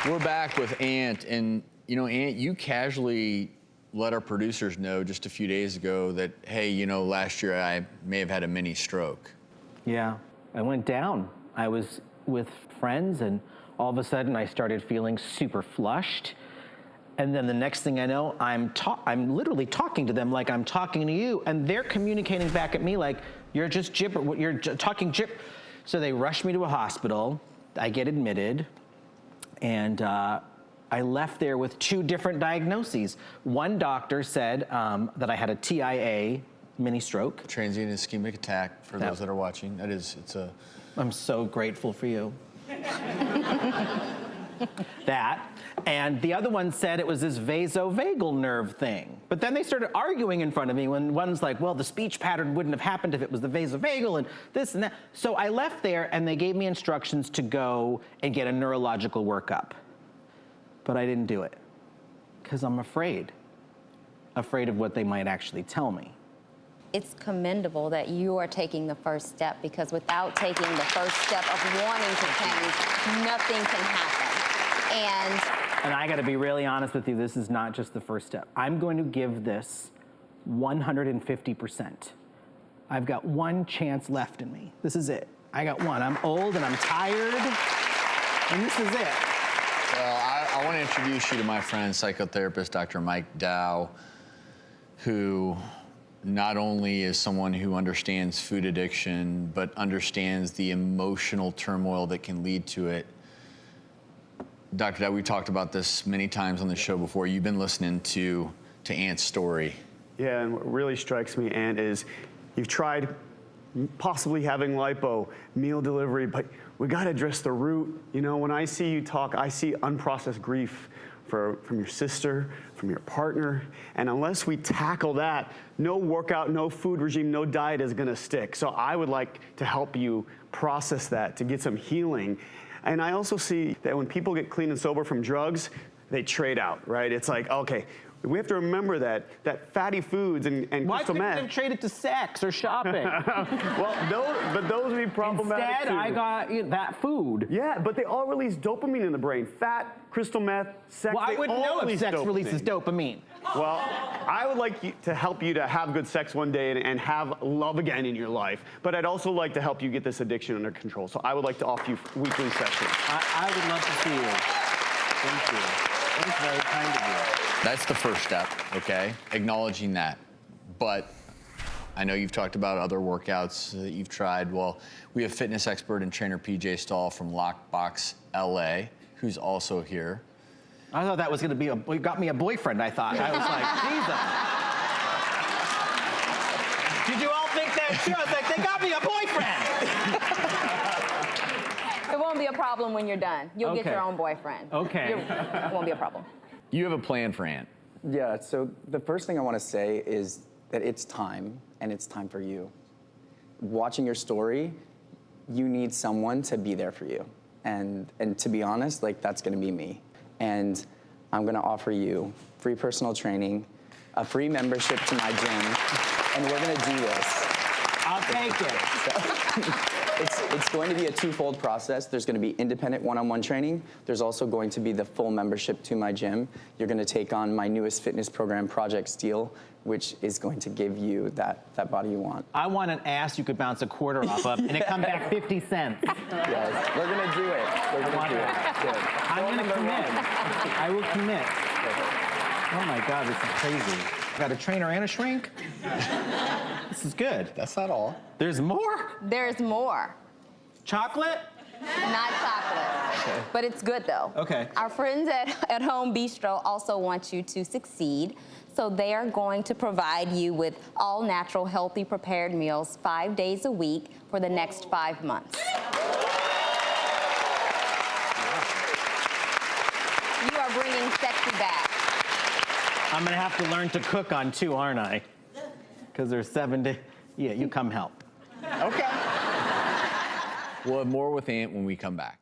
We're back with Ant, and you know, Ant, you casually let our producers know just a few days ago that, hey, you know, last year I may have had a mini stroke. Yeah, I went down. I was with friends, and all of a sudden I started feeling super flushed. And then the next thing I know, I'm literally talking to them like I'm talking to you, and they're communicating back at me like, you're just gibber, you're talking gibber. So they rushed me to a hospital. I get admitted, and I left there with 2 different diagnoses. One doctor said that I had a TIA, mini stroke. Transient ischemic attack, for those that are watching. It's a... I'm so grateful for you. That. And the other one said it was this vasovagal nerve thing. But then they started arguing in front of me when one's like, well, the speech pattern wouldn't have happened if it was the vasovagal and this and that. So I left there, and they gave me instructions to go and get a neurological workup. But I didn't do it because I'm afraid of what they might actually tell me. It's commendable that you are taking the first step, because without taking the first step of wanting to change, nothing can happen. And I gotta be really honest with you, this is not just the first step. I'm going to give this 150%. I've got one chance left in me. This is it. I got one. I'm old and I'm tired, and this is it. Well, I want to introduce you to my friend, psychotherapist Dr. Mike Dow, who not only is someone who understands food addiction, but understands the emotional turmoil that can lead to it. Dr. Dow, we've talked about this many times on the show before. You've been listening to Ant's story. Yeah, and what really strikes me, Ant, is you've tried possibly having lipo, meal delivery, but we got to address the root. You know, when I see you talk, I see unprocessed grief from your sister, from your partner, and unless we tackle that, no workout, no food regime, no diet is gonna stick. So I would like to help you process that, to get some healing. And I also see that when people get clean and sober from drugs, they trade out, right? It's like, okay, we have to remember that fatty foods and crystal meth. Why couldn't you trade it to sex or shopping? Well, those would be problematic. Instead, too. I got that food. Yeah, but they all release dopamine in the brain. Fat, crystal meth, sex. Well, I wouldn't know if sex dopamine. releases dopamine. Well, I would like to help you to have good sex one day and have love again in your life. But I'd also like to help you get this addiction under control. So I would like to offer you weekly sessions. I would love to see you. Thank you. That is very kind of you. That's the first step, okay? Acknowledging that. But I know you've talked about other workouts that you've tried. Well, we have fitness expert and trainer PJ Stahl from Lockbox LA, who's also here. I thought that was gonna be you got me a boyfriend, I thought. I was like, Jesus. Did you all think that too? I was like, they got me a boyfriend. it won't be a problem when you're done. You'll get your own boyfriend. Okay. It won't be a problem. You have a plan for Ant. Yeah, so the first thing I want to say is that it's time, and it's time for you. Watching your story, you need someone to be there for you. And to be honest, like, that's going to be me. And I'm going to offer you free personal training, a free membership to my gym, and we're going to do this. I'll take it. It's going to be a twofold process. There's going to be independent one-on-one training. There's also going to be the full membership to my gym. You're going to take on my newest fitness program, Project Steel, which is going to give you that body you want. I want an ass you could bounce a quarter off of, and it come back 50 cents. Yes, we're going to do it. We're going to do it. Good. I'm going to commit. I will commit. Oh my God, this is crazy. Got a trainer and a shrink? This is good. That's not all. There's more? There's more. Chocolate? Not chocolate. Okay. But it's good, though. Okay. Our friends at Home Bistro also want you to succeed. So they are going to provide you with all-natural, healthy, prepared meals 5 days a week for the next 5 months. You are bringing sexy back. I'm gonna have to learn to cook on 2, aren't I? Because there's 7 days. Yeah, you come help. Okay. We'll have more with Ant when we come back.